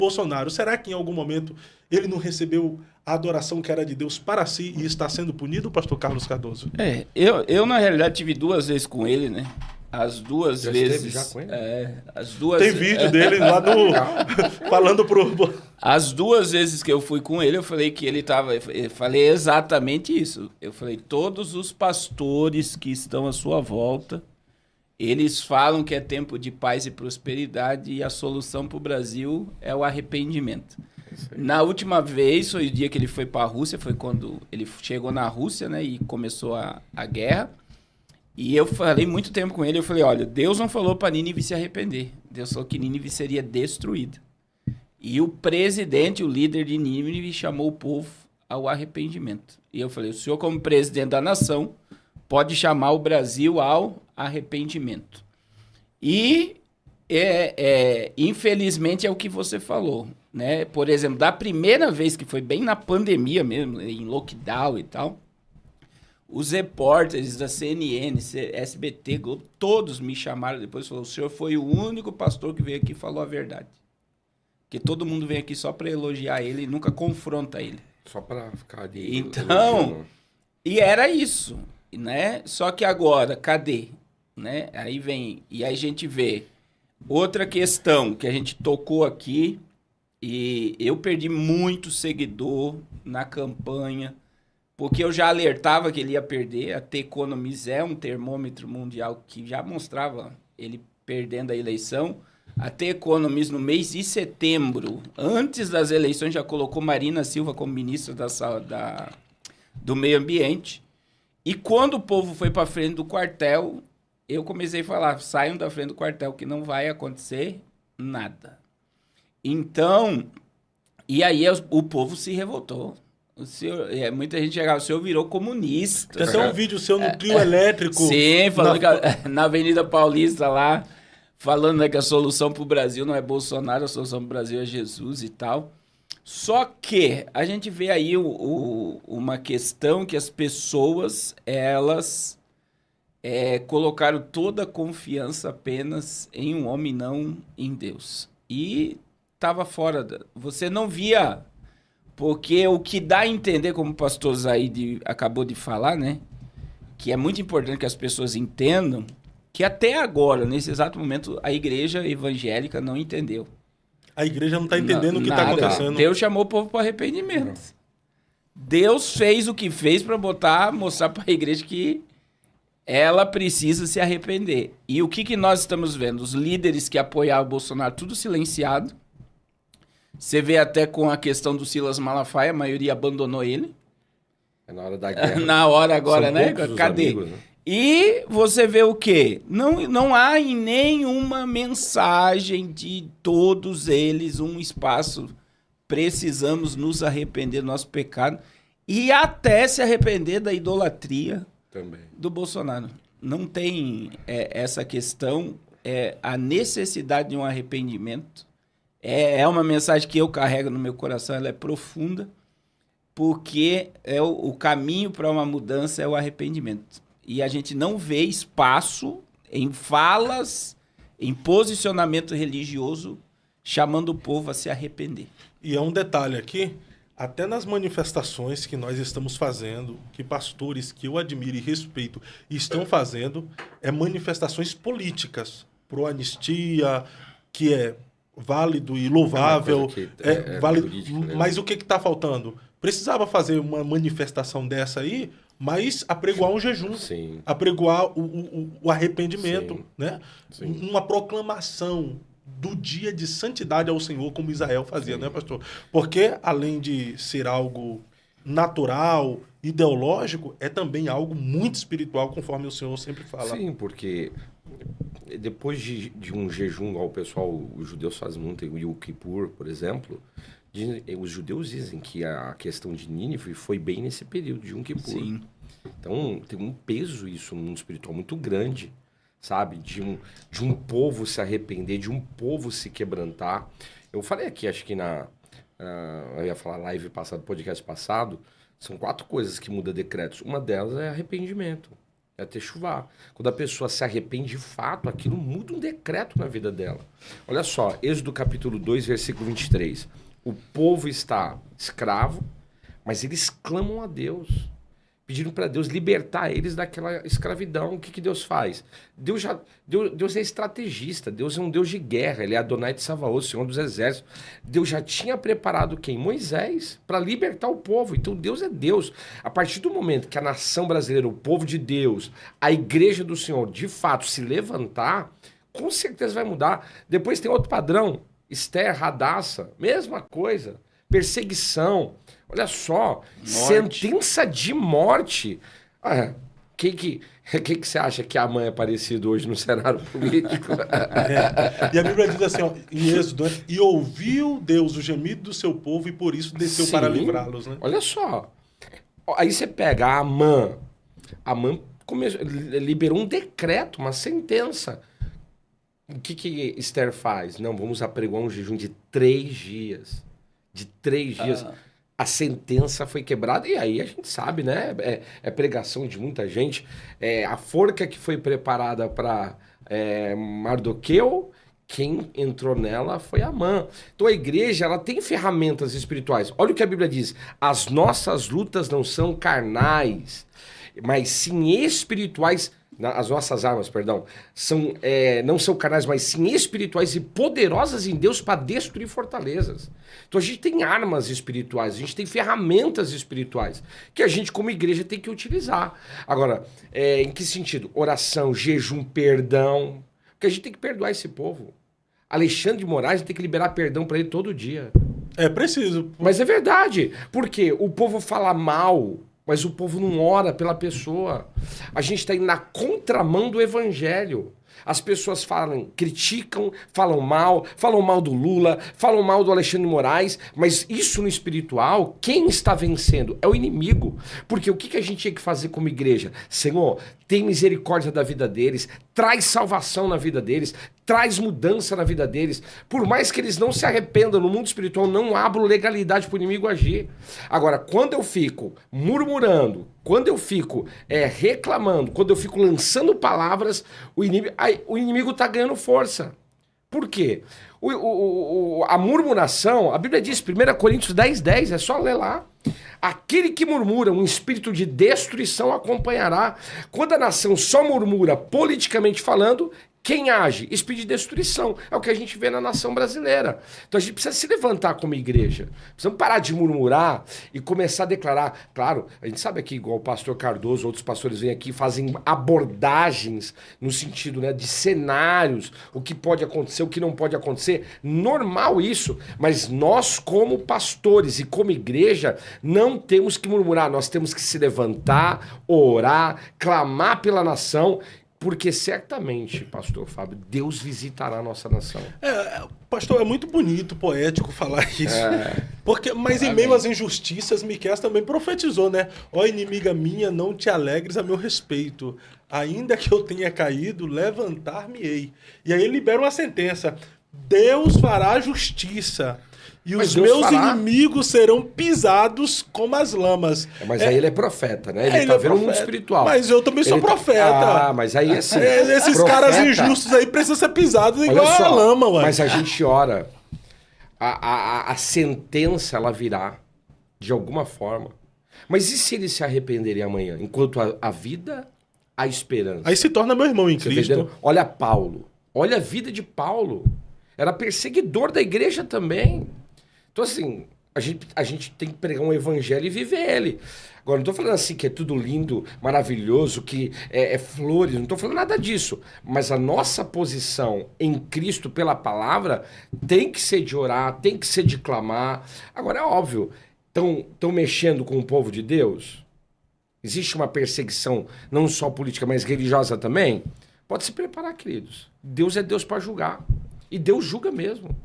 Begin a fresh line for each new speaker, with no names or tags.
Bolsonaro. Será que em algum momento ele não recebeu a adoração que era de Deus para si e está sendo punido, pastor Carlos Cardoso?
Eu na realidade tive 2 vezes com ele, né? As 2 vezes.
Já com ele?
As 2.
Tem vídeo dele lá no falando pro.
As 2 vezes que eu fui com ele, eu falei que ele tava. Eu falei exatamente isso. Eu falei: todos os pastores que estão à sua volta, eles falam que é tempo de paz e prosperidade e a solução para o Brasil é o arrependimento. Na última vez, foi o dia que ele foi para a Rússia, foi quando ele chegou na Rússia, né, e começou a guerra. E eu falei muito tempo com ele, eu falei: olha, Deus não falou para Nínive se arrepender. Deus falou que Nínive seria destruída. E o presidente, o líder de Nínive, chamou o povo ao arrependimento. E eu falei: o senhor, como presidente da nação, pode chamar o Brasil ao arrependimento. E, infelizmente, é o que você falou, né? Por exemplo, da primeira vez, que foi bem na pandemia mesmo, em lockdown e tal, os repórteres da CNN, SBT, Globo, todos me chamaram depois e falaram: o senhor foi o único pastor que veio aqui e falou a verdade. Porque todo mundo vem aqui só para elogiar ele e nunca confronta ele.
Só para ficar de...
Então, e era isso, né? Só que agora, cadê? Né? Aí vem, e aí a gente vê outra questão que a gente tocou aqui, e eu perdi muito seguidor na campanha, porque eu já alertava que ele ia perder. A The Economist é um termômetro mundial que já mostrava ele perdendo a eleição. A The Economist, no mês de setembro, antes das eleições, já colocou Marina Silva como ministra do Meio Ambiente. E quando o povo foi para frente do quartel, eu comecei a falar: saiam da frente do quartel, que não vai acontecer nada. Então, e aí o povo se revoltou. Muita gente chegava: o senhor virou comunista.
Tem até um vídeo seu no trio elétrico.
Sim, falando na Avenida Paulista lá, falando, né, que a solução para o Brasil não é Bolsonaro, a solução para o Brasil é Jesus e tal. Só que a gente vê aí uma questão que as pessoas, elas colocaram toda a confiança apenas em um homem, não em Deus. E estava fora. Você não via, porque o que dá a entender, como o pastor Zaid acabou de falar, né, que é muito importante que as pessoas entendam, que até agora, nesse exato momento, a igreja evangélica não entendeu.
A igreja não está entendendo o que está acontecendo.
Deus chamou o povo para arrependimento. Deus fez o que fez para mostrar para a igreja que ela precisa se arrepender. E o que nós estamos vendo? Os líderes que apoiavam o Bolsonaro, tudo silenciado. Você vê até com a questão do Silas Malafaia, a maioria abandonou ele.
É na hora da guerra.
Na hora agora,
São
né?
Cadê?
Amigos, né? E você vê o quê? Não há em nenhuma mensagem de todos eles um espaço. Precisamos nos arrepender do nosso pecado e até se arrepender da idolatria também do Bolsonaro. Não tem essa questão, a necessidade de um arrependimento. É uma mensagem que eu carrego no meu coração, ela é profunda, porque o caminho para uma mudança é o arrependimento. E a gente não vê espaço em falas, em posicionamento religioso, chamando o povo a se arrepender.
E é um detalhe aqui, até nas manifestações que nós estamos fazendo, que pastores que eu admiro e respeito estão fazendo, manifestações políticas, pro anistia, que é válido e louvável, válido, mas o que está faltando? Precisava fazer uma manifestação dessa aí, mas apregoar um jejum, sim, apregoar o arrependimento, sim, né? Sim. Uma proclamação do dia de santidade ao Senhor, como Israel fazia, sim, né, pastor? Porque, além de ser algo natural, ideológico, é também algo muito espiritual, conforme o Senhor sempre fala.
Sim, porque depois de um jejum, igual o pessoal, os judeus fazem muito, o Yom Kippur, por exemplo, os judeus dizem que a questão de Nínive foi bem nesse período de Yom Kippur. Sim. Então, tem um peso isso no mundo espiritual muito grande, sabe? De um povo se arrepender, de um povo se quebrantar. Eu falei aqui, acho que eu ia falar live passado, podcast passado, são 4 coisas que mudam decretos. Uma delas é arrependimento. É techuvá. Quando a pessoa se arrepende de fato, aquilo muda um decreto na vida dela. Olha só, Êxodo capítulo 2, versículo 23. O povo está escravo, mas eles clamam a Deus, pedindo para Deus libertar eles daquela escravidão. O que Deus faz? Deus é estrategista, Deus é um Deus de guerra, ele é Adonai de Savaot, Senhor dos Exércitos. Deus já tinha preparado quem? Moisés, para libertar o povo. Então Deus é Deus. A partir do momento que a nação brasileira, o povo de Deus, a igreja do Senhor, de fato se levantar, com certeza vai mudar. Depois tem outro padrão, Esther, Hadassah, mesma coisa, perseguição. Olha só, sentença de morte. Que você acha que a mãe é parecido hoje no cenário político?
E a Bíblia diz assim, ó, em Êxodo, e ouviu Deus o gemido do seu povo e por isso desceu para livrá-los, né?
Olha só. Aí você pega a Amã. A Amã liberou um decreto, uma sentença. O que Esther faz? Não, vamos apregoar um jejum de 3 dias. De 3 dias. A sentença foi quebrada e aí a gente sabe, né? É pregação de muita gente. A forca que foi preparada para Mardoqueu, quem entrou nela foi Amã. Então a igreja, ela tem ferramentas espirituais. Olha o que a Bíblia diz. As nossas lutas não são carnais, mas sim espirituais. As nossas armas, perdão, não são carnais, mas sim espirituais e poderosas em Deus para destruir fortalezas. Então a gente tem armas espirituais, a gente tem ferramentas espirituais que a gente como igreja tem que utilizar. Agora, em que sentido? Oração, jejum, perdão, porque a gente tem que perdoar esse povo. Alexandre de Moraes tem que liberar perdão para ele todo dia.
É preciso.
Mas é verdade, porque o povo fala mal, mas o povo não ora pela pessoa. A gente está indo na contramão do evangelho. As pessoas criticam, falam mal do Lula, falam mal do Alexandre de Moraes, mas isso no espiritual, quem está vencendo? É o inimigo. Porque o que a gente tinha que fazer como igreja? Senhor, tem misericórdia da vida deles, traz salvação na vida deles, traz mudança na vida deles. Por mais que eles não se arrependam, no mundo espiritual não abro legalidade para o inimigo agir. Agora, quando eu fico murmurando, quando eu fico reclamando, quando eu fico lançando palavras, o inimigo está ganhando força. Por quê? A murmuração, a Bíblia diz, 1 Coríntios 10:10, é só ler lá. Aquele que murmura, um espírito de destruição acompanhará. Quando a nação só murmura politicamente falando, quem age? Espírito de destruição. É o que a gente vê na nação brasileira. Então a gente precisa se levantar como igreja. Precisamos parar de murmurar e começar a declarar. Claro, a gente sabe aqui, igual o pastor Cardoso, outros pastores vêm aqui e fazem abordagens no sentido, né, de cenários, o que pode acontecer, o que não pode acontecer. Normal isso, mas nós como pastores e como igreja não temos que murmurar. Nós temos que se levantar, orar, clamar pela nação. Porque certamente, pastor Fábio, Deus visitará a nossa nação.
Pastor, é muito bonito, poético falar isso. Mas em meio às injustiças, Miqueias também profetizou, né? Ó inimiga minha, não te alegres a meu respeito. Ainda que eu tenha caído, levantar-me-ei. E aí ele libera uma sentença. Deus fará justiça. E os meus inimigos serão pisados como as lamas.
Mas aí ele é profeta, né? Ele tá vendo o mundo espiritual.
Mas eu também sou profeta.
Mas aí assim...
Esses caras injustos aí precisam ser pisados igual a lama, ué.
Mas a gente ora. A sentença, ela virá. De alguma forma. Mas e se eles se arrependerem amanhã? Enquanto a vida, a esperança.
Aí se torna meu irmão em Cristo.
Olha Paulo. Olha a vida de Paulo. Era perseguidor da igreja também. Então, assim, a gente tem que pregar um evangelho e viver ele. Agora, não estou falando assim que é tudo lindo, maravilhoso, que é flores, não estou falando nada disso. Mas a nossa posição em Cristo pela palavra tem que ser de orar, tem que ser de clamar. Agora, é óbvio, estão mexendo com o povo de Deus? Existe uma perseguição, não só política, mas religiosa também? Pode se preparar, queridos. Deus é Deus para julgar. E Deus julga mesmo.